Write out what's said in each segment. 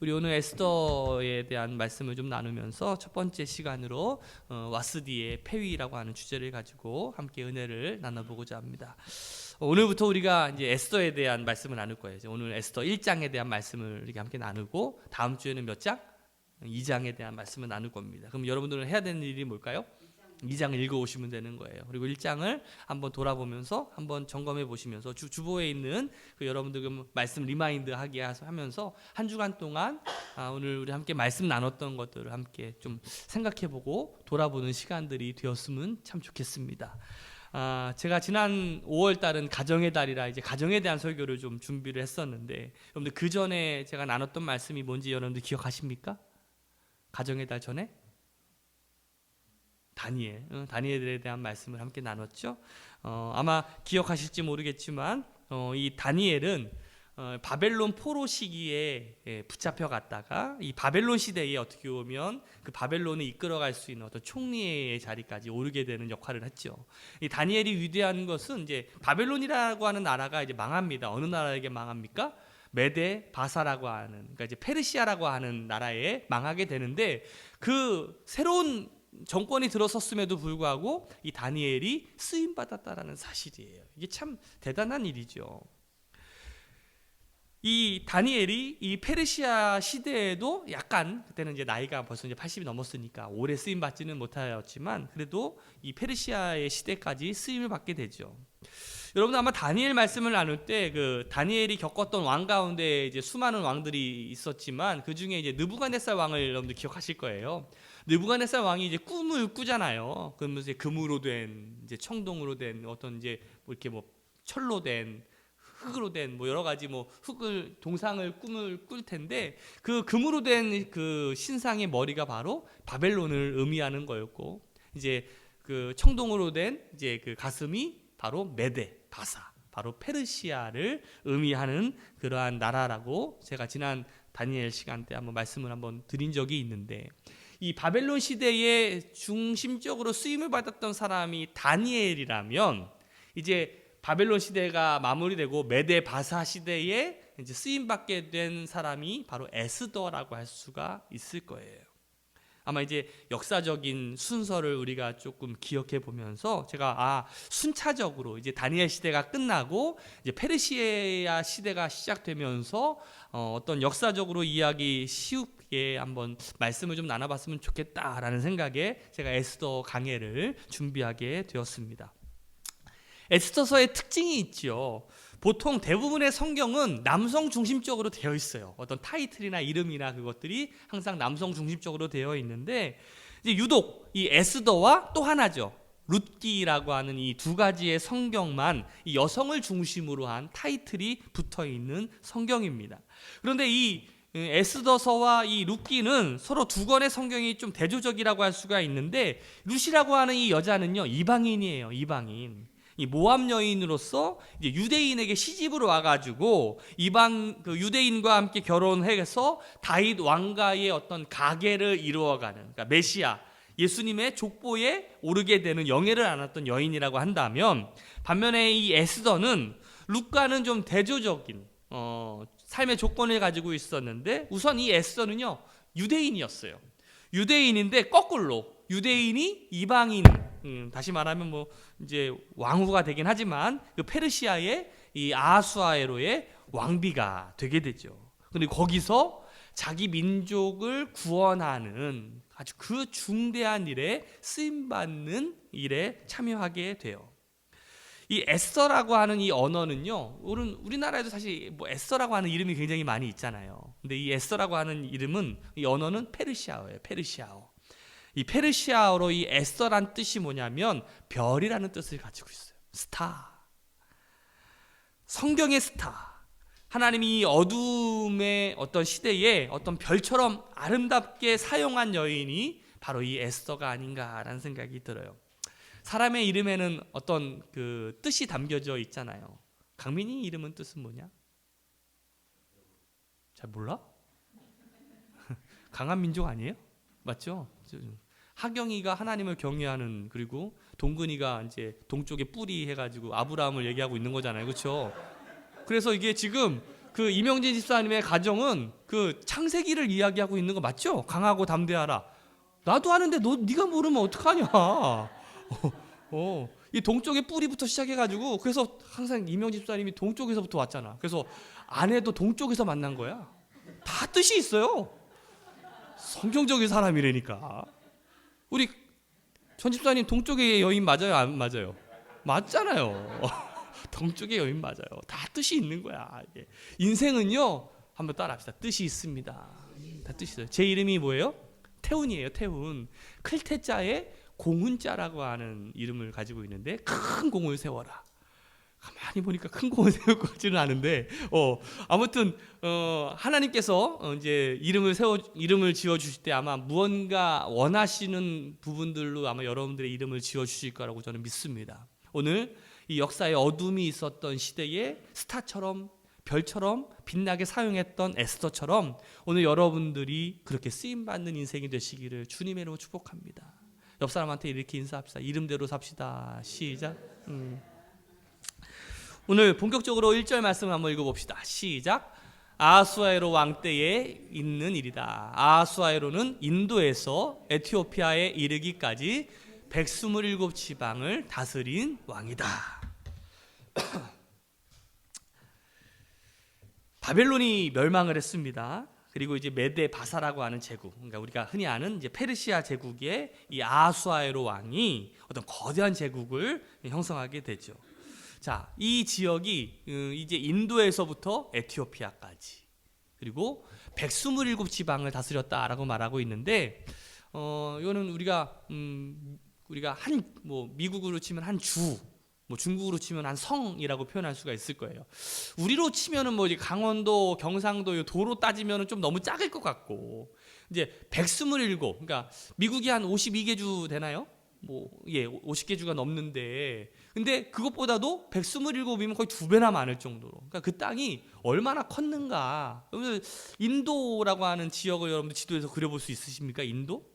우리 오늘 에스더에 대한 말씀을 좀 나누면서 첫 번째 시간으로 와스디의 폐위라고 하는 주제를 가지고 함께 은혜를 나눠보고자 합니다. 오늘부터 우리가 이제 에스더에 대한 말씀을 나눌 거예요. 오늘 에스더 1장에 대한 말씀을 우리가 함께 나누고 다음 주에는 몇 장? 2장에 대한 말씀을 나눌 겁니다. 그럼 여러분들은 해야 되는 일이 뭘까요? 2장을 읽어오시면 되는 거예요. 그리고 1장을 한번 돌아보면서 한번 점검해 보시면서 주보에 있는 그 여러분들 말씀 리마인드 하게 하면서 한 주간 동안 오늘 우리 함께 말씀 나눴던 것들을 함께 좀 생각해 보고 돌아보는 시간들이 되었으면 참 좋겠습니다. 제가 지난 5월 달은 가정의 달이라 이제 가정에 대한 설교를 좀 준비를 했었는데 여러분들 그 전에 제가 나눴던 말씀이 뭔지 여러분들 기억하십니까? 가정의 달 전에? 다니엘에 대한 말씀을 함께 나눴죠. 아마 기억하실지 모르겠지만 이 다니엘은 바벨론 포로 시기에 붙잡혀 갔다가 이 바벨론 시대에 어떻게 보면 그 바벨론을 이끌어갈 수 있는 어떤 총리의 자리까지 오르게 되는 역할을 했죠. 이 다니엘이 위대한 것은 이제 바벨론이라고 하는 나라가 이제 망합니다. 어느 나라에게 망합니까? 메데 바사라고 하는, 그러니까 이제 페르시아라고 하는 나라에 망하게 되는데 그 새로운 정권이 들어섰음에도 불구하고 이 다니엘이 쓰임 받았다라는 사실이에요. 이게 참 대단한 일이죠. 이 다니엘이 이 페르시아 시대에도 약간 그때는 이제 나이가 벌써 이제 80이 넘었으니까 오래 쓰임 받지는 못하였지만 그래도 이 페르시아의 시대까지 쓰임을 받게 되죠. 여러분 아마 다니엘 말씀을 나눌 때 그 다니엘이 겪었던 왕 가운데 이제 수많은 왕들이 있었지만 그 중에 이제 느부갓네살 왕을 여러분들 기억하실 거예요. 느부갓네살 왕이 이제 꿈을 꾸잖아요. 그러면서 이제 금으로 된, 이제 청동으로 된 어떤 이제 뭐 이렇게 뭐 철로 된, 흙으로 된 뭐 여러 가지 뭐 흙을 동상을 꿈을 꿀 텐데 그 금으로 된 그 신상의 머리가 바로 바벨론을 의미하는 거였고 이제 그 청동으로 된 이제 그 가슴이 바로 메데 바사, 바로 페르시아를 의미하는 그러한 나라라고 제가 지난 다니엘 시간 때 한번 말씀을 한번 드린 적이 있는데 이 바벨론 시대에 중심적으로 쓰임을 받았던 사람이 다니엘이라면 이제 바벨론 시대가 마무리되고 메데 바사 시대에 이제 쓰임 받게 된 사람이 바로 에스더라고 할 수가 있을 거예요. 아마 이제 역사적인 순서를 우리가 조금 기억해 보면서 제가 순차적으로 이제 다니엘 시대가 끝나고 이제 페르시아 시대가 시작되면서 어떤 역사적으로 이해하기 쉽게 한번 말씀을 좀 나눠봤으면 좋겠다라는 생각에 제가 에스더 강해를 준비하게 되었습니다. 에스더서의 특징이 있죠. 보통 대부분의 성경은 남성 중심적으로 되어 있어요. 어떤 타이틀이나 이름이나 그것들이 항상 남성 중심적으로 되어 있는데 이제 유독 이 에스더와 또 하나죠. 룻기라고 하는 이 두 가지의 성경만 이 여성을 중심으로 한 타이틀이 붙어 있는 성경입니다. 그런데 이 에스더서와 이 룻기는 서로 두 권의 성경이 좀 대조적이라고 할 수가 있는데 룻이라고 하는 이 여자는요 이방인이에요. 이방인. 이 모압 여인으로서 이제 유대인에게 시집으로 와가지고 이방 그 유대인과 함께 결혼해서 다윗 왕가의 어떤 가계를 이루어가는, 그러니까 메시아 예수님의 족보에 오르게 되는 영예를 안았던 여인이라고 한다면 반면에 이 에스더는 룻과는 좀 대조적인 삶의 조건을 가지고 있었는데 우선 이 에스더는요 유대인이었어요. 유대인인데 거꾸로 유대인이 이방인, 다시 말하면 뭐 이제 왕후가 되긴 하지만 그 페르시아의 이 아하수아에로의 왕비가 되게 되죠. 근데 거기서 자기 민족을 구원하는 아주 그 중대한 일에 쓰임 받는 일에 참여하게 돼요. 이 에스더라고 하는 이 언어는요, 우리나라에도 사실 뭐 에스더라고 하는 이름이 굉장히 많이 있잖아요. 근데 이 에스더라고 하는 이름은 이 언어는 페르시아어예요. 페르시아어. 이 페르시아어로 이 에스더란 뜻이 뭐냐면 별이라는 뜻을 가지고 있어요. 스타. 성경의 스타. 하나님이 어둠의 어떤 시대에 어떤 별처럼 아름답게 사용한 여인이 바로 이 에스더가 아닌가라는 생각이 들어요. 사람의 이름에는 어떤 그 뜻이 담겨져 있잖아요. 강민이 이름은 뜻은 뭐냐? 잘 몰라? 강한 민족 아니에요? 맞죠? 하경이가 하나님을 경외하는, 그리고 동근이가 이제 동쪽에 뿌리 해가지고 아브라함을 얘기하고 있는 거잖아요, 그렇죠? 그래서 이게 지금 그 이명진 집사님의 가정은 그 창세기를 이야기하고 있는 거 맞죠? 강하고 담대하라. 나도 아는데 네가 모르면 어떡하냐. 이 동쪽의 뿌리부터 시작해가지고, 그래서 항상 이명진 집사님이 동쪽에서부터 왔잖아. 그래서 아내도 동쪽에서 만난 거야. 다 뜻이 있어요. 성경적인 사람이라니까. 우리 전 집사님 동쪽의 여인 맞아요? 안 맞아요? 맞잖아요. 동쪽의 여인 맞아요. 다 뜻이 있는 거야. 이게. 인생은요, 한번 따라합시다. 뜻이 있습니다. 다 뜻이 있어요. 제 이름이 뭐예요? 태훈이에요. 태훈. 클태자에 공훈자라고 하는 이름을 가지고 있는데, 큰 공을 세워라. 가만히 보니까 큰 공을 세울 것 같지는 않은데, 아무튼 하나님께서 이제 이름을 지어 주실 때 아마 무언가 원하시는 부분들로 아마 여러분들의 이름을 지어 주실 거라고 저는 믿습니다. 오늘 이 역사의 어둠이 있었던 시대에 스타처럼, 별처럼 빛나게 사용했던 에스더처럼 오늘 여러분들이 그렇게 쓰임 받는 인생이 되시기를 주님의 이름으로 축복합니다. 옆 사람한테 이렇게 인사합시다. 이름대로 삽시다. 시작. 오늘 본격적으로 1절 말씀 한번 읽어봅시다. 시작. 아하수아에로 왕 때에 있는 일이다. 아하수아에로는 인도에서 에티오피아에 이르기까지 127지방을 다스린 왕이다. 바벨론이 멸망을 했습니다. 그리고 이제 메데 바사라고 하는 제국, 그러니까 우리가 흔히 아는 이제 페르시아 제국의 이 아하수아에로 왕이 어떤 거대한 제국을 형성하게 되죠. 자, 이 지역이 이제 인도에서부터 에티오피아까지, 그리고 127지방을 다스렸다라고 말하고 있는데, 이거는 우리가 미국으로 치면 한 주, 중국으로 치면 한 성이라고 표현할 수가 있을 거예요. 우리로 치면은 이제 강원도, 경상도 도로 따지면은 좀 너무 작을 것 같고, 이제 127, 그러니까 미국이 한 52개 주 되나요? 50개 주가 넘는데, 근데 그것보다도 127이면 거의 2배나 많을 정도로, 그러니까 그 땅이 얼마나 컸는가. 여러분들 인도라고 하는 지역을 여러분들 지도에서 그려볼 수 있으십니까? 인도?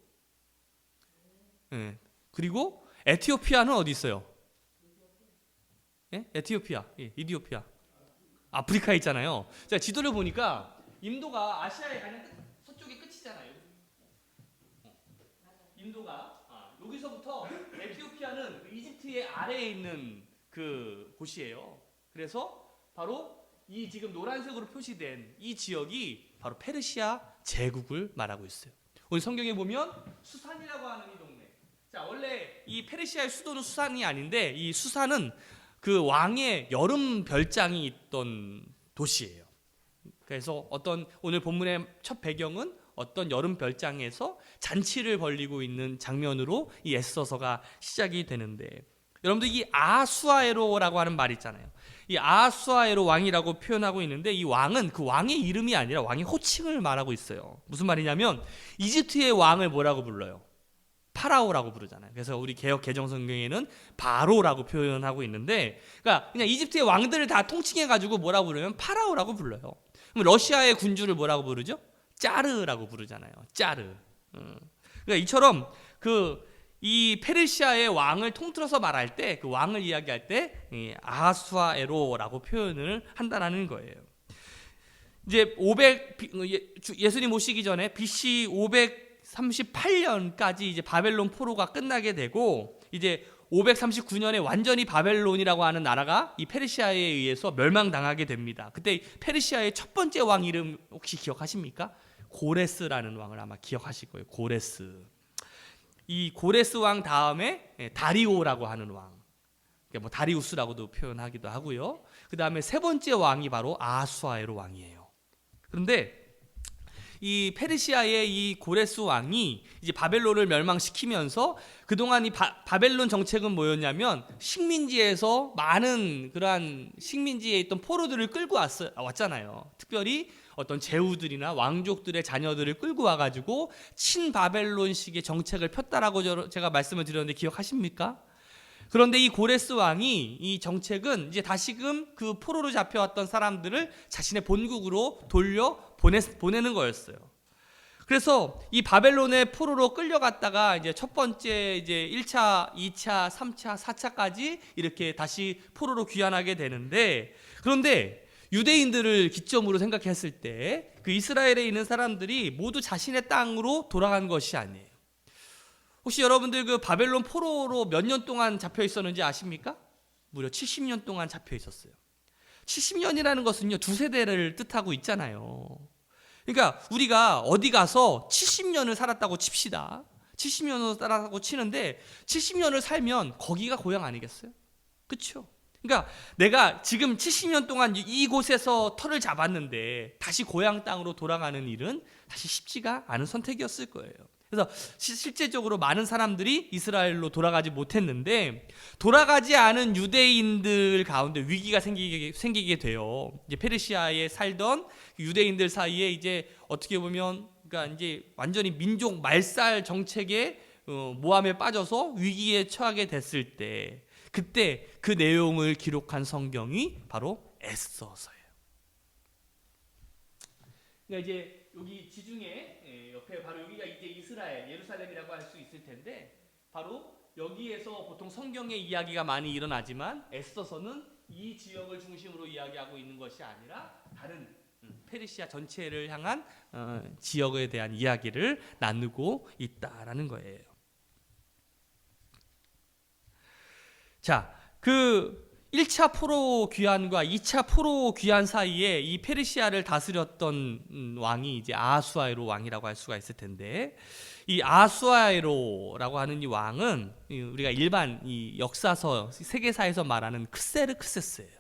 네. 그리고 에티오피아는 어디 있어요? 예? 에티오피아, 이디오피아, 아프리카에 있잖아요. 자, 지도를 보니까 인도가 아시아의 가장 서쪽의 끝이잖아요. 인도가 여기서부터 에티오피아는 이집트의 아래에 있는 그 곳이에요. 그래서 바로 이 지금 노란색으로 표시된 이 지역이 바로 페르시아 제국을 말하고 있어요. 오늘 성경에 보면 수산이라고 하는 이 동네. 자, 원래 이 페르시아의 수도는 수산이 아닌데, 이 수산은 그 왕의 여름 별장이 있던 도시예요. 그래서 오늘 본문의 첫 배경은 어떤 여름 별장에서 잔치를 벌이고 있는 장면으로 이 에스더서가 시작이 되는데, 여러분들 이 아하수아에로라고 하는 말 있잖아요. 이 아하수아에로 왕이라고 표현하고 있는데, 이 왕은 그 왕의 이름이 아니라 왕의 호칭을 말하고 있어요. 무슨 말이냐면 이집트의 왕을 뭐라고 불러요? 파라오라고 부르잖아요. 그래서 우리 개역 개정 성경에는 바로라고 표현하고 있는데, 그러니까 그냥 이집트의 왕들을 다 통칭해 가지고 뭐라고 부르면 파라오라고 불러요. 그럼 러시아의 군주를 뭐라고 부르죠? 짜르라고 부르잖아요. 짜르. 그러니까 이처럼 이 페르시아의 왕을 통틀어서 말할 때, 그 왕을 이야기할 때 아하수아에로라고 표현을 한다라는 거예요. 이제 예수님 오시기 전에 BC 538년까지 이제 바벨론 포로가 끝나게 되고, 이제 539년에 완전히 바벨론이라고 하는 나라가 이 페르시아에 의해서 멸망당하게 됩니다. 그때 페르시아의 첫 번째 왕 이름 혹시 기억하십니까? 고레스라는 왕을 아마 기억하실 거예요. 고레스. 이 고레스 왕 다음에 다리오라고 하는 왕, 그러니까 다리우스라고도 표현하기도 하고요. 그 다음에 세 번째 왕이 바로 아하수아에로 왕이에요. 그런데 이 페르시아의 이 고레스 왕이 이제 바벨론을 멸망시키면서 그동안 이 바벨론 정책은 뭐였냐면, 식민지에서 많은 그러한 식민지에 있던 포로들을 끌고 왔잖아요. 특별히 어떤 제후들이나 왕족들의 자녀들을 끌고 와가지고 친바벨론식의 정책을 폈다라고 제가 말씀을 드렸는데 기억하십니까? 그런데 이 고레스 왕이 이 정책은 이제 다시금 그 포로로 잡혀왔던 사람들을 자신의 본국으로 돌려 보내는 거였어요. 그래서 이 바벨론의 포로로 끌려갔다가 이제 첫 번째 이제 1차, 2차, 3차, 4차까지 이렇게 다시 포로로 귀환하게 되는데, 그런데 유대인들을 기점으로 생각했을 때 그 이스라엘에 있는 사람들이 모두 자신의 땅으로 돌아간 것이 아니에요. 혹시 여러분들 그 바벨론 포로로 몇 년 동안 잡혀 있었는지 아십니까? 무려 70년 동안 잡혀 있었어요. 70년이라는 것은요, 두 세대를 뜻하고 있잖아요. 그러니까 우리가 어디 가서 70년을 살았다고 칩시다. 70년을 살았다고 치는데 70년을 살면 거기가 고향 아니겠어요? 그렇죠? 그러니까 내가 지금 70년 동안 이곳에서 터를 잡았는데 다시 고향 땅으로 돌아가는 일은 사실 쉽지가 않은 선택이었을 거예요. 그래서 실제적으로 많은 사람들이 이스라엘로 돌아가지 못했는데, 돌아가지 않은 유대인들 가운데 위기가 생기게 돼요. 이제 페르시아에 살던 유대인들 사이에 이제 어떻게 보면 그러니까 이제 완전히 민족 말살 정책에 모함에 빠져서 위기에 처하게 됐을 때, 그때 그 내용을 기록한 성경이 바로 에스더서예요. 그러니까 이제 여기 지중해 옆에 바로 여기가 이제 이스라엘, 예루살렘이라고 할 수 있을 텐데, 바로 여기에서 보통 성경의 이야기가 많이 일어나지만 에스더서는 이 지역을 중심으로 이야기하고 있는 것이 아니라 다른 페르시아 전체를 향한 지역에 대한 이야기를 나누고 있다라는 거예요. 자, 그 1차 포로 귀환과 2차 포로 귀환 사이에 이 페르시아를 다스렸던 왕이 이제 아하수아에로 왕이라고 할 수가 있을 텐데, 이 아하수아에로라고 하는 이 왕은 우리가 일반 이 역사서 세계사에서 말하는 크세르크세스예요.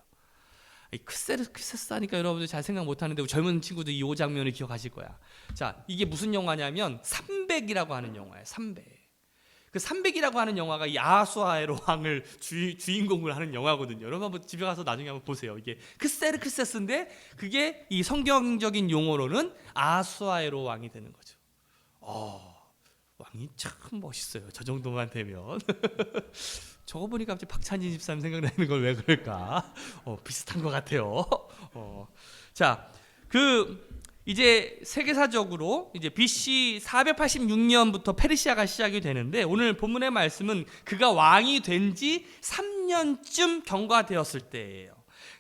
이 크세르크세스 하니까 여러분들 잘 생각 못 하는데 젊은 친구들 이 장면을 기억하실 거야. 자, 이게 무슨 영화냐면 300이라고 하는 영화예요. 300. 그 300이라고 하는 영화가 이 아하수아에로 왕을 주인공을 하는 영화거든요. 여러분 한번 집에 가서 나중에 한번 보세요. 이게 크세르크세스인데 그게 이 성경적인 용어로는 아하수아에로 왕이 되는 거죠. 왕이 참 멋있어요. 저 정도만 되면. 저거 보니까 갑자기 박찬진 집사님 생각나는 걸 왜 그럴까? 비슷한 것 같아요. 자, 이제 세계사적으로 이제 BC 486년부터 페르시아가 시작이 되는데, 오늘 본문의 말씀은 그가 왕이 된 지 3년쯤 경과되었을 때예요.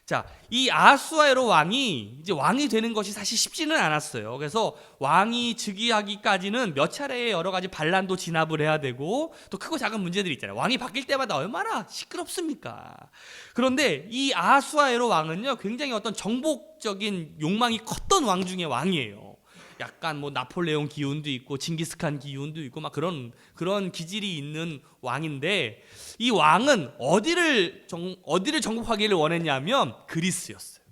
자, 이 아하수아에로 왕이 이제 왕이 되는 것이 사실 쉽지는 않았어요. 그래서 왕이 즉위하기까지는 몇 차례의 여러 가지 반란도 진압을 해야 되고, 또 크고 작은 문제들이 있잖아요. 왕이 바뀔 때마다 얼마나 시끄럽습니까? 그런데 이 아하수아에로 왕은요, 굉장히 어떤 정복적인 욕망이 컸던 왕 중에 왕이에요. 약간 뭐 나폴레옹 기운도 있고 징기스칸 기운도 있고 막 그런 기질이 있는 왕인데, 이 왕은 어디를 정복하기를 원했냐면 그리스였어요.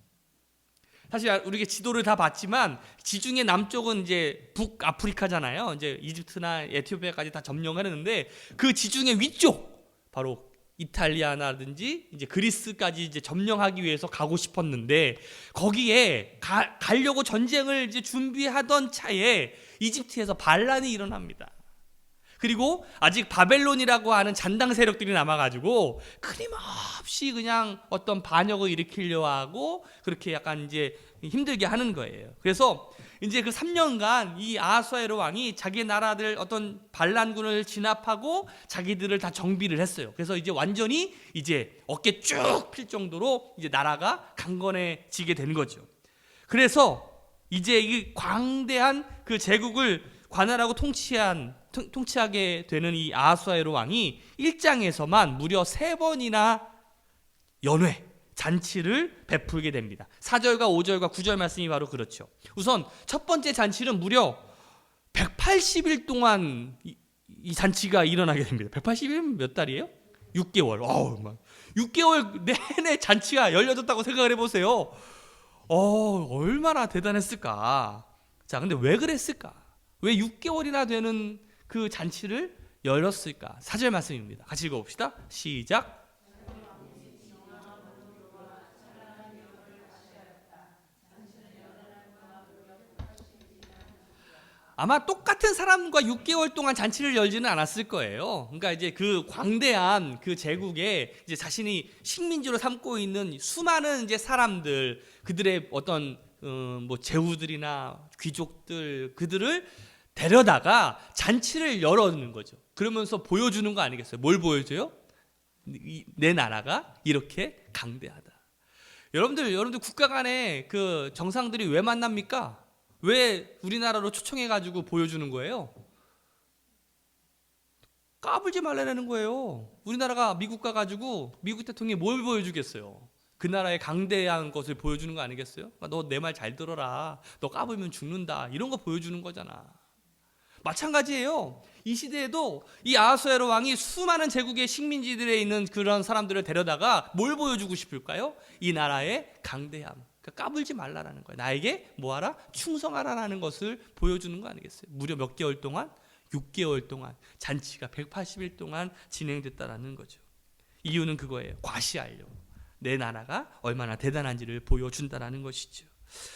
사실 우리가 지도를 다 봤지만 지중해 남쪽은 이제 북아프리카잖아요. 이제 이집트나 에티오피아까지 다 점령하는데, 그 지중해 위쪽 바로 이탈리아나든지 이제 그리스까지 이제 점령하기 위해서 가고 싶었는데, 거기에 가려고 전쟁을 이제 준비하던 차에 이집트에서 반란이 일어납니다. 그리고 아직 바벨론이라고 하는 잔당 세력들이 남아가지고 끊임없이 그냥 어떤 반역을 일으키려 하고 그렇게 약간 이제 힘들게 하는 거예요. 그래서 이제 그 3년간 이 아하수에로 왕이 자기 나라들 어떤 반란군을 진압하고 자기들을 다 정비를 했어요. 그래서 이제 완전히 이제 어깨 쭉 필 정도로 이제 나라가 강건해지게 된 거죠. 그래서 이제 이 광대한 그 제국을 관할하고 통치하게 되는 이 아하수에로 왕이 1장에서만 무려 3번이나 연회 잔치를 베풀게 됩니다. 4절과 5절과 9절 말씀이 바로 그렇죠. 우선 첫 번째 잔치는 무려 180일 동안 이 잔치가 일어나게 됩니다. 180일이면 몇 달이에요? 6개월. 6개월 내내 잔치가 열려졌다고 생각을 해보세요. 얼마나 대단했을까. 자, 근데 왜 그랬을까? 왜 6개월이나 되는 그 잔치를 열었을까? 4절 말씀입니다. 같이 읽어봅시다. 시작. 아마 똑같은 사람과 6개월 동안 잔치를 열지는 않았을 거예요. 그러니까 이제 그 광대한 그 제국에 이제 자신이 식민지로 삼고 있는 수많은 이제 사람들, 그들의 어떤 뭐 제후들이나 귀족들, 그들을 데려다가 잔치를 열어주는 거죠. 그러면서 보여주는 거 아니겠어요? 뭘 보여줘요? 내 나라가 이렇게 강대하다. 여러분들 국가 간의 그 정상들이 왜 만납니까? 왜 우리나라로 초청해가지고 보여주는 거예요? 까불지 말라는 거예요. 우리나라가 미국 가가지고 미국 대통령이 뭘 보여주겠어요? 그 나라의 강대한 것을 보여주는 거 아니겠어요? 너 내 말 잘 들어라. 너 까불면 죽는다. 이런 거 보여주는 거잖아. 마찬가지예요. 이 시대에도 이 아하수에로 왕이 수많은 제국의 식민지들에 있는 그런 사람들을 데려다가 뭘 보여주고 싶을까요? 이 나라의 강대함. 그러니까 까불지 말라라는 거예요. 나에게 뭐하라? 충성하라라는 것을 보여주는 거 아니겠어요? 무려 몇 개월 동안? 6개월 동안 잔치가 180일 동안 진행됐다라는 거죠. 이유는 그거예요. 과시하려고. 내 나라가 얼마나 대단한지를 보여준다라는 것이죠.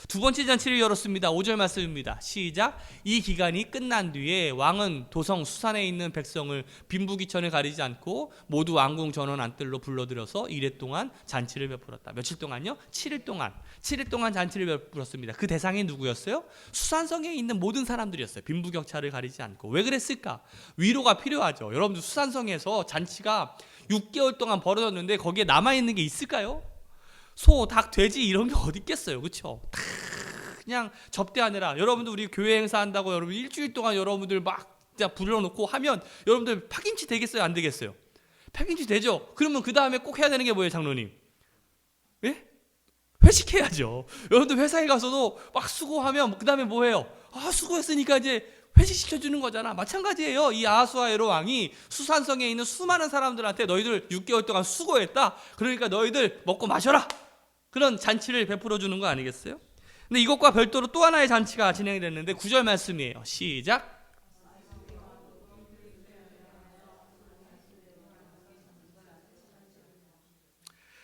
두 번째 잔치를 열었습니다. 5절 말씀입니다. 시작. 이 기간이 끝난 뒤에 왕은 도성 수산에 있는 백성을 빈부귀천을 가리지 않고 모두 왕궁 전원 안뜰로 불러들여서 이래 동안 잔치를 베풀었다. 며칠 동안요? 7일 동안. 7일 동안 잔치를 베풀었습니다. 그 대상이 누구였어요? 수산성에 있는 모든 사람들이었어요. 빈부격차를 가리지 않고. 왜 그랬을까? 위로가 필요하죠. 여러분들 수산성에서 잔치가 6개월 동안 벌어졌는데 거기에 남아있는 게 있을까요? 소, 닭, 돼지 이런 게 어디 있겠어요. 그렇죠? 다 그냥 접대하느라. 여러분들 우리 교회 행사한다고 여러분 일주일 동안 여러분들 막 불러놓고 하면 여러분들 파김치 되겠어요? 안 되겠어요? 파김치 되죠? 그러면 그 다음에 꼭 해야 되는 게 뭐예요, 장로님? 예? 회식해야죠. 여러분들 회사에 가서도 막 수고하면 그 다음에 뭐 해요? 아, 수고했으니까 이제 회식시켜주는 거잖아. 마찬가지예요. 이 아하수아에로 왕이 수산성에 있는 수많은 사람들한테 너희들 6개월 동안 수고했다. 그러니까 너희들 먹고 마셔라. 그런 잔치를 베풀어 주는 거 아니겠어요? 근데 이것과 별도로 또 하나의 잔치가 진행됐는데 9절 말씀이에요. 시작.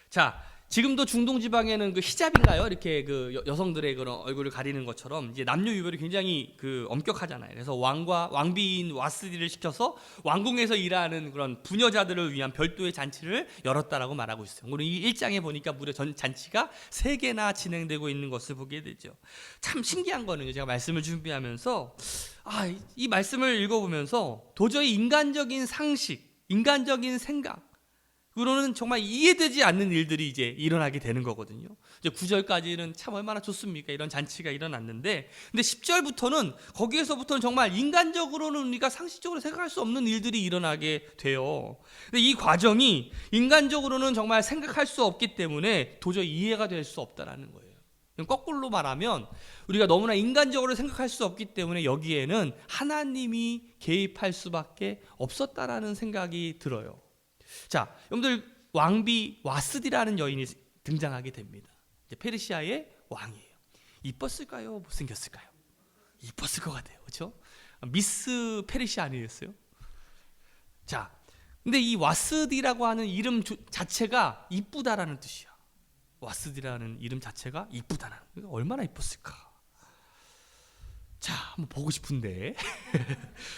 자, 지금도 중동 지방에는 그 히잡인가요? 이렇게 그 여성들의 그런 얼굴을 가리는 것처럼 이제 남녀 유별이 굉장히 그 엄격하잖아요. 그래서 왕비인 와스디를 시켜서 왕궁에서 일하는 그런 부녀자들을 위한 별도의 잔치를 열었다라고 말하고 있어요. 오늘 이 1장에 보니까 무려 전 잔치가 3개나 진행되고 있는 것을 보게 되죠. 참 신기한 거는요. 제가 말씀을 준비하면서 이 말씀을 읽어보면서 도저히 인간적인 상식, 인간적인 생각 그로는 정말 이해되지 않는 일들이 이제 일어나게 되는 거거든요. 이제 9절까지는 참 얼마나 좋습니까? 이런 잔치가 일어났는데, 근데 10절부터는 거기에서부터는 정말 인간적으로는 우리가 상식적으로 생각할 수 없는 일들이 일어나게 돼요. 근데 이 과정이 인간적으로는 정말 생각할 수 없기 때문에 도저히 이해가 될 수 없다라는 거예요. 거꾸로 말하면 우리가 너무나 인간적으로 생각할 수 없기 때문에 여기에는 하나님이 개입할 수밖에 없었다라는 생각이 들어요. 자, 여러분들 왕비 와스디라는 여인이 등장하게 됩니다. 이제 페르시아의 왕이에요. 이뻤을까요? 못생겼을까요? 이뻤을 것 같아요. 그렇죠? 미스 페르시아 아니었어요? 자, 근데 이 와스디라고 하는 이름 자체가 이쁘다라는 뜻이야. 와스디라는 이름 자체가 이쁘다는. 얼마나 이뻤을까? 자, 한번 보고 싶은데.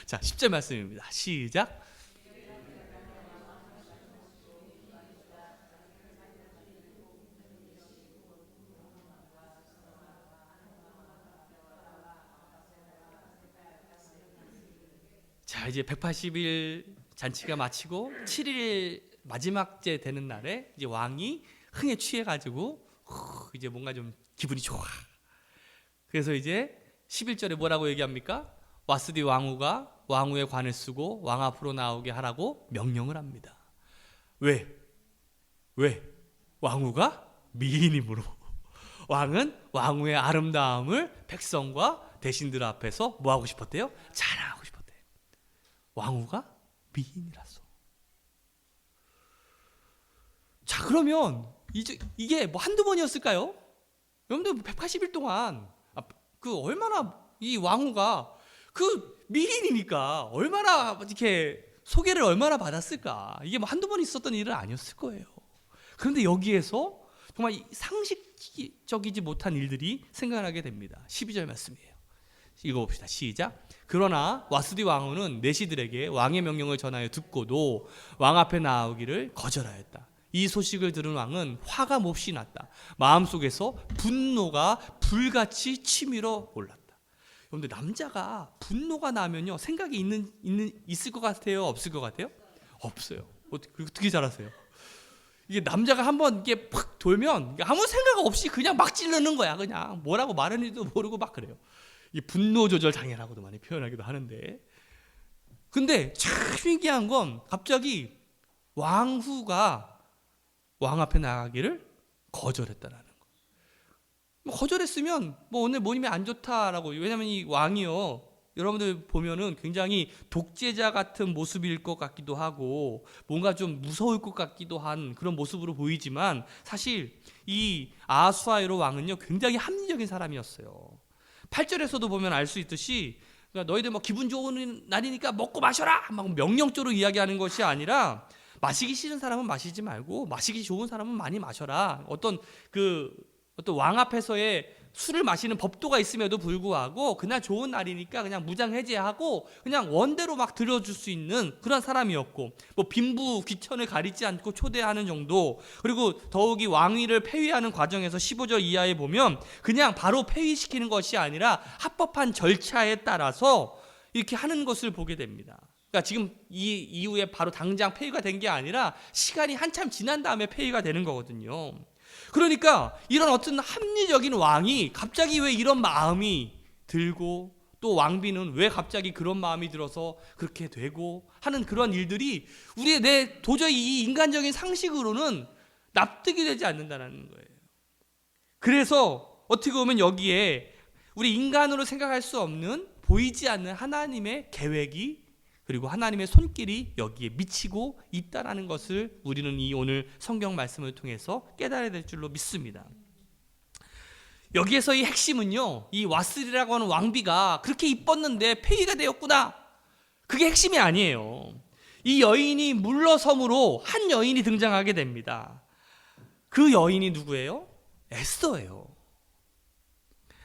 자, 10절 말씀입니다. 시작. 자, 이제 180일 잔치가 마치고 7일 마지막째 되는 날에 이제 왕이 흥에 취해가지고 이제 뭔가 좀 기분이 좋아. 그래서 이제 11절에 뭐라고 얘기합니까? 와스디 왕후가 왕후의 관을 쓰고 왕 앞으로 나오게 하라고 명령을 합니다. 왜? 왕후가 미인이므로. 왕은 왕후의 아름다움을 백성과 대신들 앞에서 뭐 하고 싶었대요? 자랑하고 싶었대요. 왕후가 미인이라서. 자, 그러면 이게 뭐 한두 번이었을까요? 여러분들 180일 동안 그 얼마나 이 왕후가 그 미인이니까 얼마나 이렇게 소개를 얼마나 받았을까? 이게 뭐 한두 번 있었던 일은 아니었을 거예요. 그런데 여기에서 정말 상식적이지 못한 일들이 생겨나게 됩니다. 12절 말씀이에요. 읽어봅시다. 시작. 그러나 와스디 왕후는 내시들에게 왕의 명령을 전하여 듣고도 왕 앞에 나오기를 거절하였다. 이 소식을 들은 왕은 화가 몹시 났다. 마음속에서 분노가 불같이 치밀어 올랐다. 여러분들 남자가 분노가 나면요 생각이 있을 것 같아요? 없을 것 같아요? 없어요. 어떻게 잘 아세요? 이게 남자가 한번 이게 팍 돌면 아무 생각 없이 그냥 막 찌르는 거야. 그냥 뭐라고 말하는지도 모르고 막 그래요. 이 분노 조절 장애라고도 많이 표현하기도 하는데, 근데 참 신기한 건 갑자기 왕후가 왕 앞에 나가기를 거절했다라는 거. 뭐 거절했으면 뭐 오늘 몸이 안 좋다라고. 왜냐면 이 왕이요, 여러분들 보면은 굉장히 독재자 같은 모습일 것 같기도 하고 뭔가 좀 무서울 것 같기도 한 그런 모습으로 보이지만, 사실 이 아하수아에로 왕은요 굉장히 합리적인 사람이었어요. 8절에서도 보면 알 수 있듯이, 그러니까 너희들 뭐 기분 좋은 날이니까 먹고 마셔라 막 명령적으로 이야기하는 것이 아니라, 마시기 싫은 사람은 마시지 말고 마시기 좋은 사람은 많이 마셔라. 어떤 왕 앞에서의 술을 마시는 법도가 있음에도 불구하고 그날 좋은 날이니까 그냥 무장해제하고 그냥 원대로 막 들여줄 수 있는 그런 사람이었고, 뭐 빈부 귀천을 가리지 않고 초대하는 정도. 그리고 더욱이 왕위를 폐위하는 과정에서 15절 이하에 보면 그냥 바로 폐위시키는 것이 아니라 합법한 절차에 따라서 이렇게 하는 것을 보게 됩니다. 그러니까 지금 이 이후에 바로 당장 폐위가 된 게 아니라 시간이 한참 지난 다음에 폐위가 되는 거거든요. 그러니까 이런 어떤 합리적인 왕이 갑자기 왜 이런 마음이 들고, 또 왕비는 왜 갑자기 그런 마음이 들어서 그렇게 되고 하는 그런 일들이 도저히 이 인간적인 상식으로는 납득이 되지 않는다는 거예요. 그래서 어떻게 보면 여기에 우리 인간으로 생각할 수 없는, 보이지 않는 하나님의 계획이, 그리고 하나님의 손길이 여기에 미치고 있다는 것을 우리는 이 오늘 성경 말씀을 통해서 깨달아야 될 줄로 믿습니다. 여기에서 이 핵심은요, 이 와스리라고 하는 왕비가 그렇게 이뻤는데 폐위가 되었구나, 그게 핵심이 아니에요. 이 여인이 물러섬으로 한 여인이 등장하게 됩니다. 그 여인이 누구예요? 에스더예요.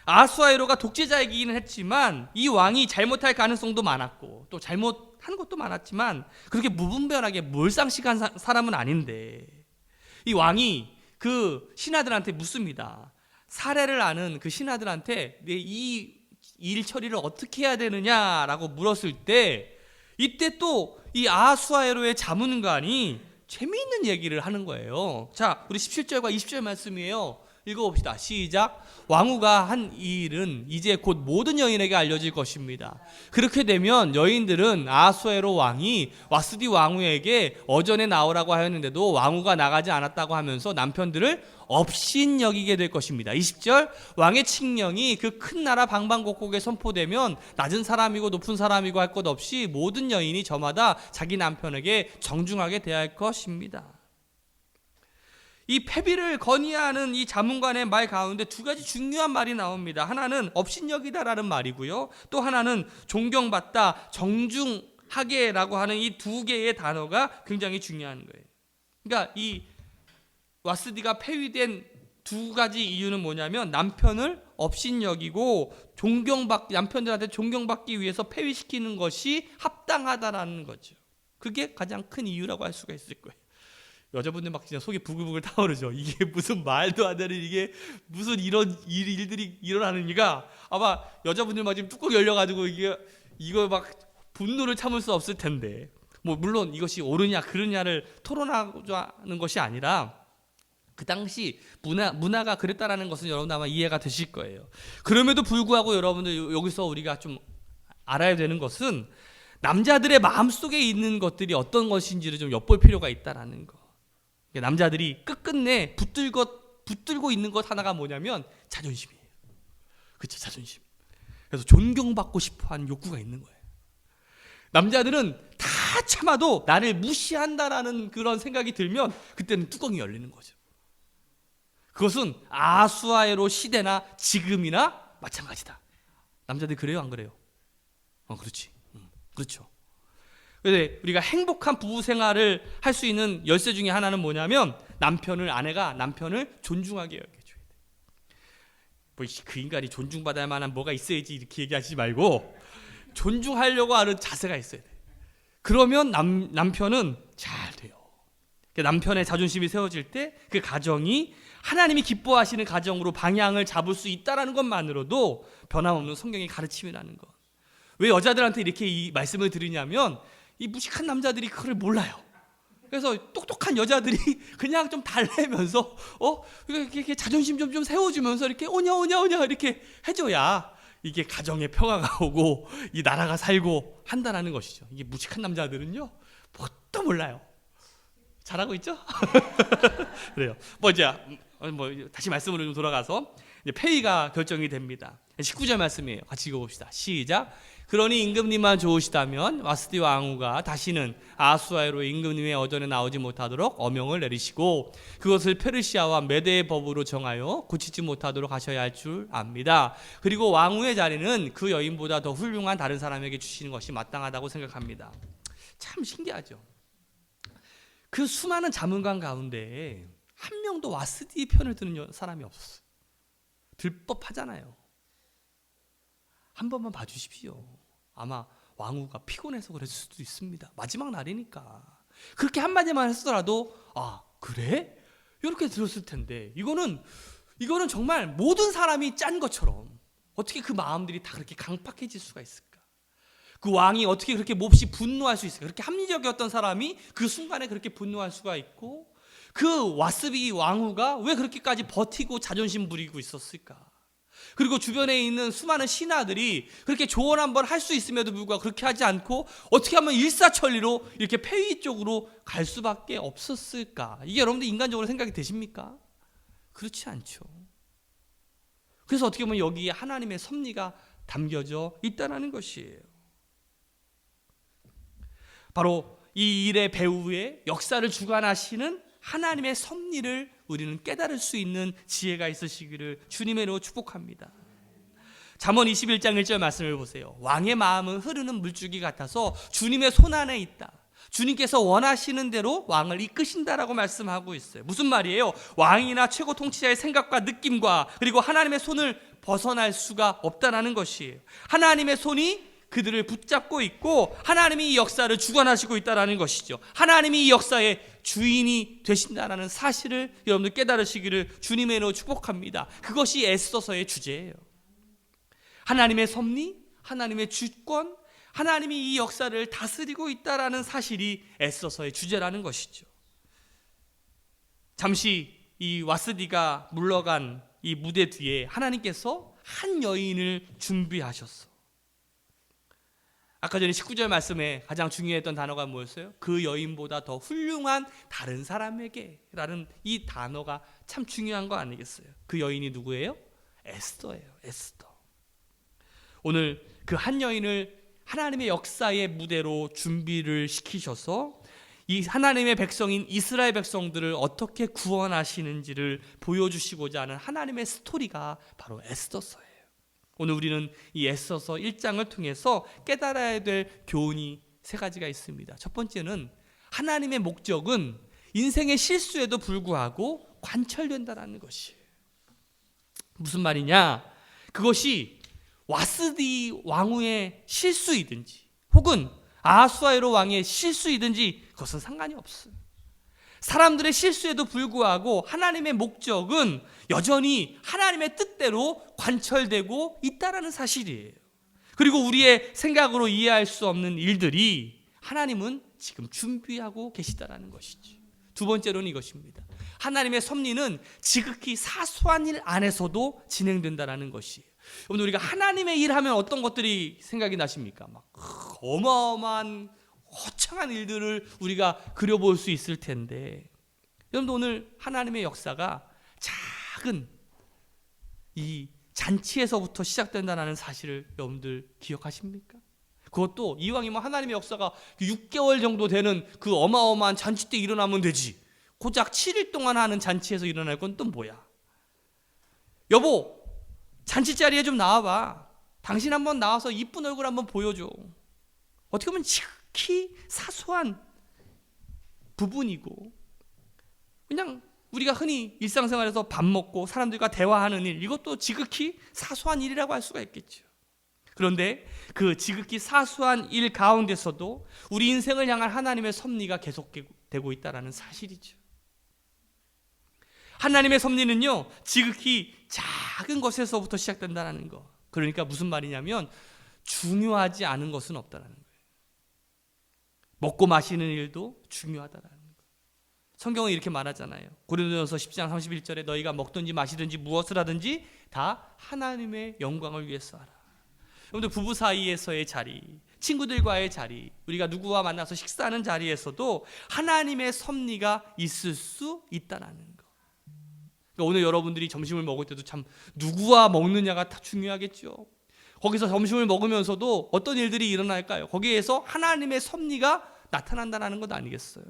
아하수아에로가 독재자이기는 했지만 이 왕이 잘못할 가능성도 많았고 또 잘못한 것도 많았지만 그렇게 무분별하게 몰상식한 사람은 아닌데, 이 왕이 그 신하들한테 묻습니다. 사례를 아는 그 신하들한테 이 일 처리를 어떻게 해야 되느냐라고 물었을 때, 이때 또 이 아하수아에로의 자문관이 재미있는 얘기를 하는 거예요. 자, 우리 17절과 20절 말씀이에요. 읽어봅시다. 시작. 왕후가 한 이 일은 이제 곧 모든 여인에게 알려질 것입니다. 그렇게 되면 여인들은 아하수에로 왕이 와스디 왕후에게 어전에 나오라고 하였는데도 왕후가 나가지 않았다고 하면서 남편들을 업신여기게 될 것입니다. 20절. 왕의 칙령이 그 큰 나라 방방곡곡에 선포되면 낮은 사람이고 높은 사람이고 할 것 없이 모든 여인이 저마다 자기 남편에게 정중하게 대할 것입니다. 이 폐비를 건의하는 이 자문관의 말 가운데 두 가지 중요한 말이 나옵니다. 하나는 업신여기다라는 말이고요. 또 하나는 존경받다, 정중하게라고 하는 이 두 개의 단어가 굉장히 중요한 거예요. 그러니까 이 와스디가 폐위된 두 가지 이유는 뭐냐면, 남편을 업신여기고 남편들한테 존경받기 위해서 폐위시키는 것이 합당하다라는 거죠. 그게 가장 큰 이유라고 할 수가 있을 거예요. 여자분들 막 진짜 속이 부글부글 타오르죠. 이게 무슨 말도 안 되는, 이게 무슨 이런 일들이 일어나는지가, 아마 여자분들 막 지금 뚜껑 열려가지고 이거 막 분노를 참을 수 없을 텐데, 뭐 물론 이것이 옳으냐 그르냐를 토론하고자 하는 것이 아니라 그 당시 문화가 그랬다라는 것은 여러분 아마 이해가 되실 거예요. 그럼에도 불구하고 여러분들 여기서 우리가 좀 알아야 되는 것은, 남자들의 마음속에 있는 것들이 어떤 것인지를 좀 엿볼 필요가 있다라는 거. 남자들이 끝끝내 붙들고 있는 것 하나가 뭐냐면 자존심이에요. 그렇죠, 자존심. 그래서 존경받고 싶어하는 욕구가 있는 거예요. 남자들은 다 참아도 나를 무시한다라는 그런 생각이 들면 그때는 뚜껑이 열리는 거죠. 그것은 아하수아에로 시대나 지금이나 마찬가지다. 남자들 그래요, 안 그래요? 그렇지. 그렇죠. 그런데 우리가 행복한 부부 생활을 할 수 있는 열쇠 중에 하나는 뭐냐면, 아내가 남편을 존중하게 여겨줘야 돼. 뭐 그 인간이 존중받을 만한 뭐가 있어야지 이렇게 얘기하지 말고 존중하려고 하는 자세가 있어야 돼. 그러면 남편은 잘 돼요. 남편의 자존심이 세워질 때 그 가정이 하나님이 기뻐하시는 가정으로 방향을 잡을 수 있다는 것만으로도 변함없는 성경의 가르침이라는 것. 왜 여자들한테 이렇게 이 말씀을 드리냐면, 이 무식한 남자들이 그걸 몰라요. 그래서 똑똑한 여자들이 그냥 좀 달래면서 이렇게 자존심 좀 세워주면서 이렇게 오냐 이렇게 해줘야 이게 가정의 평화가 오고 이 나라가 살고 한다는 것이죠. 이게 무식한 남자들은요 뭣도 몰라요. 잘하고 있죠? 그래요. 다시 말씀으로 좀 돌아가서 이제 폐위가 결정이 됩니다. 19절 말씀이에요. 같이 읽어봅시다. 시작. 그러니 임금님만 좋으시다면 와스디 왕후가 다시는 아수아로 임금님의 어전에 나오지 못하도록 어명을 내리시고 그것을 페르시아와 메대의 법으로 정하여 고치지 못하도록 하셔야 할 줄 압니다. 그리고 왕후의 자리는 그 여인보다 더 훌륭한 다른 사람에게 주시는 것이 마땅하다고 생각합니다. 참 신기하죠. 그 수많은 자문관 가운데 한 명도 와스디 편을 드는 사람이 없었어요. 들법하잖아요. 한 번만 봐주십시오. 아마 왕후가 피곤해서 그랬을 수도 있습니다. 마지막 날이니까. 그렇게 한마디만 했더라도 그래? 이렇게 들었을 텐데 이거는 정말 모든 사람이 짠 것처럼 어떻게 그 마음들이 다 그렇게 강팍해질 수가 있을까? 그 왕이 어떻게 그렇게 몹시 분노할 수 있을까? 그렇게 합리적이었던 사람이 그 순간에 그렇게 분노할 수가 있고 그 와스비 왕후가 왜 그렇게까지 버티고 자존심 부리고 있었을까? 그리고 주변에 있는 수많은 신하들이 그렇게 조언 한번 할 수 있음에도 불구하고 그렇게 하지 않고 어떻게 하면 일사천리로 이렇게 폐위 쪽으로 갈 수밖에 없었을까? 이게 여러분들 인간적으로 생각이 되십니까? 그렇지 않죠. 그래서 어떻게 보면 여기에 하나님의 섭리가 담겨져 있다는 것이에요. 바로 이 일의 배후에 역사를 주관하시는 하나님의 섭리를 우리는 깨달을 수 있는 지혜가 있으시기를 주님의 이름으로 축복합니다. 잠언 21장 1절 말씀을 보세요. 왕의 마음은 흐르는 물줄기 같아서 주님의 손안에 있다. 주님께서 원하시는 대로 왕을 이끄신다라고 말씀하고 있어요. 무슨 말이에요? 왕이나 최고 통치자의 생각과 느낌과 그리고 하나님의 손을 벗어날 수가 없다는 것이에요. 하나님의 손이 그들을 붙잡고 있고 하나님이 이 역사를 주관하시고 있다는 것이죠. 하나님이 이 역사의 주인이 되신다는 사실을 여러분들 깨달으시기를 주님의 이름으로 축복합니다. 그것이 에스더서의 주제예요. 하나님의 섭리, 하나님의 주권, 하나님이 이 역사를 다스리고 있다는 사실이 에스더서의 주제라는 것이죠. 잠시 이 와스디가 물러간 이 무대 뒤에 하나님께서 한 여인을 준비하셨어. 아까 전에 19절 말씀에 가장 중요했던 단어가 뭐였어요? 그 여인보다 더 훌륭한 다른 사람에게 라는 이 단어가 참 중요한 거 아니겠어요? 그 여인이 누구예요? 에스더예요. 에스더. 오늘 그 한 여인을 하나님의 역사의 무대로 준비를 시키셔서 이 하나님의 백성인 이스라엘 백성들을 어떻게 구원하시는지를 보여주시고자 하는 하나님의 스토리가 바로 에스더서예요. 오늘 우리는 이 에스더서 1장을 통해서 깨달아야 될 교훈이 세 가지가 있습니다. 첫 번째는 하나님의 목적은 인생의 실수에도 불구하고 관철된다는 것이에요. 무슨 말이냐? 그것이 와스디 왕후의 실수이든지 혹은 아하수아에로 왕의 실수이든지 그것은 상관이 없어요. 사람들의 실수에도 불구하고 하나님의 목적은 여전히 하나님의 뜻대로 관철되고 있다는 사실이에요. 그리고 우리의 생각으로 이해할 수 없는 일들이 하나님은 지금 준비하고 계시다는 것이죠. 두 번째로는 이것입니다. 하나님의 섭리는 지극히 사소한 일 안에서도 진행된다는 것이에요. 여러분, 우리가 하나님의 일 하면 어떤 것들이 생각이 나십니까? 막 어마어마한 허창한 일들을 우리가 그려볼 수 있을 텐데, 여러분도 오늘 하나님의 역사가 작은 이 잔치에서부터 시작된다는 사실을 여러분들 기억하십니까? 그것도 이왕이면 하나님의 역사가 6개월 정도 되는 그 어마어마한 잔치 때 일어나면 되지, 고작 7일 동안 하는 잔치에서 일어날 건 또 뭐야? 여보, 잔치 자리에 좀 나와봐. 당신 한번 나와서 이쁜 얼굴 한번 보여줘. 어떻게 보면 지극히 사소한 부분이고, 그냥 우리가 흔히 일상생활에서 밥 먹고 사람들과 대화하는 일, 이것도 지극히 사소한 일이라고 할 수가 있겠죠. 그런데 그 지극히 사소한 일 가운데서도 우리 인생을 향한 하나님의 섭리가 계속되고 있다는 사실이죠. 하나님의 섭리는요, 지극히 작은 것에서부터 시작된다는 거. 그러니까 무슨 말이냐면 중요하지 않은 것은 없다는 거예요. 먹고 마시는 일도 중요하다는 거. 성경은 이렇게 말하잖아요. 고린도전서 10장 31절에 너희가 먹든지 마시든지 무엇을 하든지 다 하나님의 영광을 위해서 하라. 여러분들 부부 사이에서의 자리, 친구들과의 자리, 우리가 누구와 만나서 식사하는 자리에서도 하나님의 섭리가 있을 수 있다는 거. 그러니까 오늘 여러분들이 점심을 먹을 때도 참 누구와 먹느냐가 다 중요하겠죠. 거기서 점심을 먹으면서도 어떤 일들이 일어날까요? 거기에서 하나님의 섭리가 나타난다는 것 아니겠어요?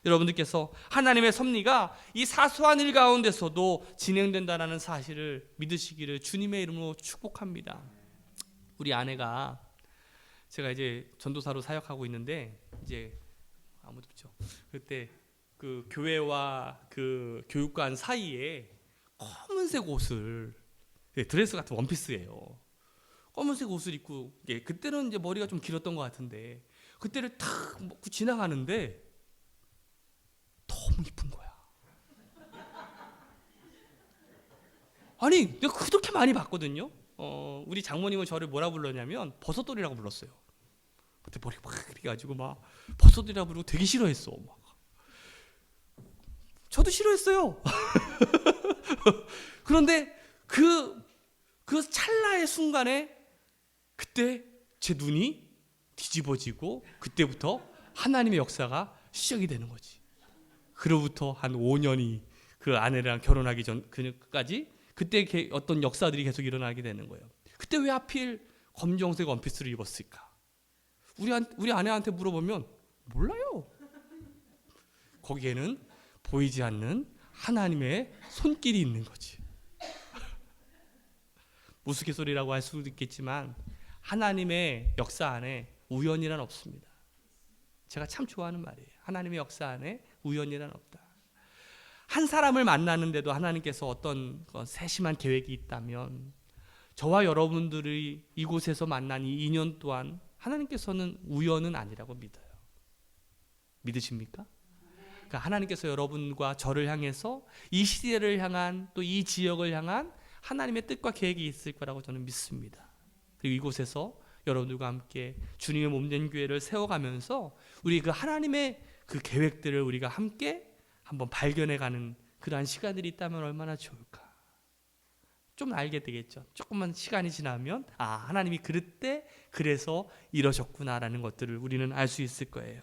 여러분들께서 하나님의 섭리가 이 사소한 일 가운데서도 진행된다는 사실을 믿으시기를 주님의 이름으로 축복합니다. 우리 아내가, 제가 이제 전도사로 사역하고 있는데 이제 아무도 없죠. 그때 그 교회와 그 교육관 사이에 검은색 옷을, 드레스 같은 원피스예요. 검은색 옷을 입고, 그때는 이제 머리가 좀 길었던 것 같은데 그때를 탁 먹고 지나가는데 너무 이쁜 거야. 아니, 내가 그렇게 많이 봤거든요. 우리 장모님은 저를 뭐라 불렀냐면 버섯돌이라고 불렀어요. 그때 머리 막 그래가지고 막 버섯돌이라고 부르고 되게 싫어했어. 막. 저도 싫어했어요. 그런데 그 찰나의 순간에 그때 제 눈이 뒤집어지고 그때부터 하나님의 역사가 시작이 되는 거지. 그로부터 한 5년이 그 아내랑 결혼하기 전까지 그때 어떤 역사들이 계속 일어나게 되는 거예요. 그때 왜 하필 검정색 원피스를 입었을까? 우리 아내한테 물어보면 몰라요. 거기에는 보이지 않는 하나님의 손길이 있는 거지. 우스갯소리라고 할 수도 있겠지만 하나님의 역사 안에 우연이란 없습니다. 제가 참 좋아하는 말이에요. 하나님의 역사 안에 우연이란 없다. 한 사람을 만나는데도 하나님께서 어떤 세심한 계획이 있다면 저와 여러분들이 이곳에서 만난 이 인연 또한 하나님께서는 우연은 아니라고 믿어요. 믿으십니까? 그러니까 하나님께서 여러분과 저를 향해서 이 시대를 향한, 또 이 지역을 향한 하나님의 뜻과 계획이 있을 거라고 저는 믿습니다. 그리고 이곳에서 여러분들과 함께 주님의 몸된 교회를 세워가면서 우리 그 하나님의 그 계획들을 우리가 함께 한번 발견해가는 그러한 시간들이 있다면 얼마나 좋을까. 좀 알게 되겠죠. 조금만 시간이 지나면 하나님이 그때 그래서 이러셨구나라는 것들을 우리는 알 수 있을 거예요.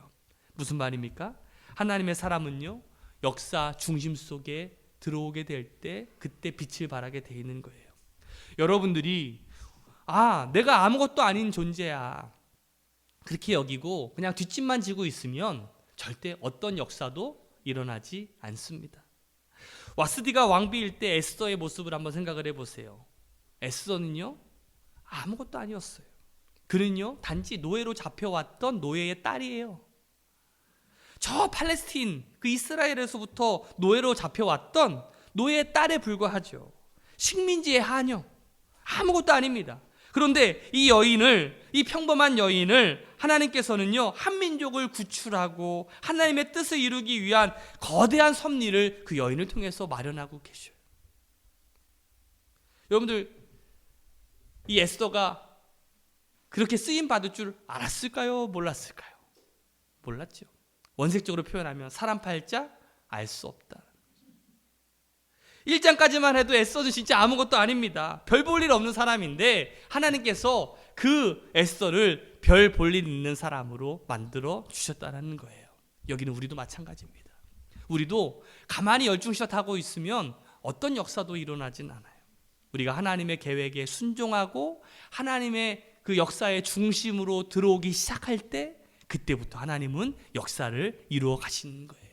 무슨 말입니까? 하나님의 사람은요, 역사 중심 속에 들어오게 될 때 그때 빛을 발하게 돼 있는 거예요. 여러분들이 내가 아무것도 아닌 존재야 그렇게 여기고 그냥 뒷짐만 지고 있으면 절대 어떤 역사도 일어나지 않습니다. 와스디가 왕비일 때 에스더의 모습을 한번 생각을 해보세요. 에스더는요 아무것도 아니었어요. 그는요 단지 노예로 잡혀왔던 노예의 딸이에요. 저 팔레스틴 그 이스라엘에서부터 노예로 잡혀왔던 노예의 딸에 불과하죠. 식민지의 하녀, 아무것도 아닙니다. 그런데 이 평범한 여인을 하나님께서는요 한 민족을 구출하고 하나님의 뜻을 이루기 위한 거대한 섭리를 그 여인을 통해서 마련하고 계셔요. 여러분들, 이 에스더가 그렇게 쓰임 받을 줄 알았을까요? 몰랐을까요? 몰랐죠. 원색적으로 표현하면 사람 팔자 알 수 없다. 1장까지만 해도 에스더는 진짜 아무것도 아닙니다. 별 볼 일 없는 사람인데 하나님께서 그 에스더를 별 볼 일 있는 사람으로 만들어 주셨다는 거예요. 여기는 우리도 마찬가지입니다. 우리도 가만히 열중샷하고 있으면 어떤 역사도 일어나진 않아요. 우리가 하나님의 계획에 순종하고 하나님의 그 역사의 중심으로 들어오기 시작할 때 그때부터 하나님은 역사를 이루어 가시는 거예요.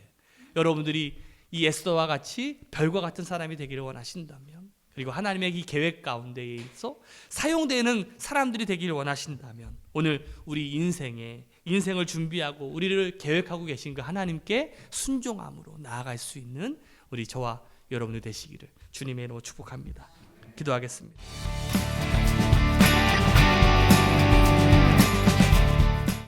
여러분들이 이 에스더와 같이 별과 같은 사람이 되기를 원하신다면, 그리고 하나님의 이 계획 가운데에서 사용되는 사람들이 되기를 원하신다면, 오늘 우리 인생을 준비하고 우리를 계획하고 계신 그 하나님께 순종함으로 나아갈 수 있는 우리 저와 여러분들 되시기를 주님의 이름으로 축복합니다. 기도하겠습니다.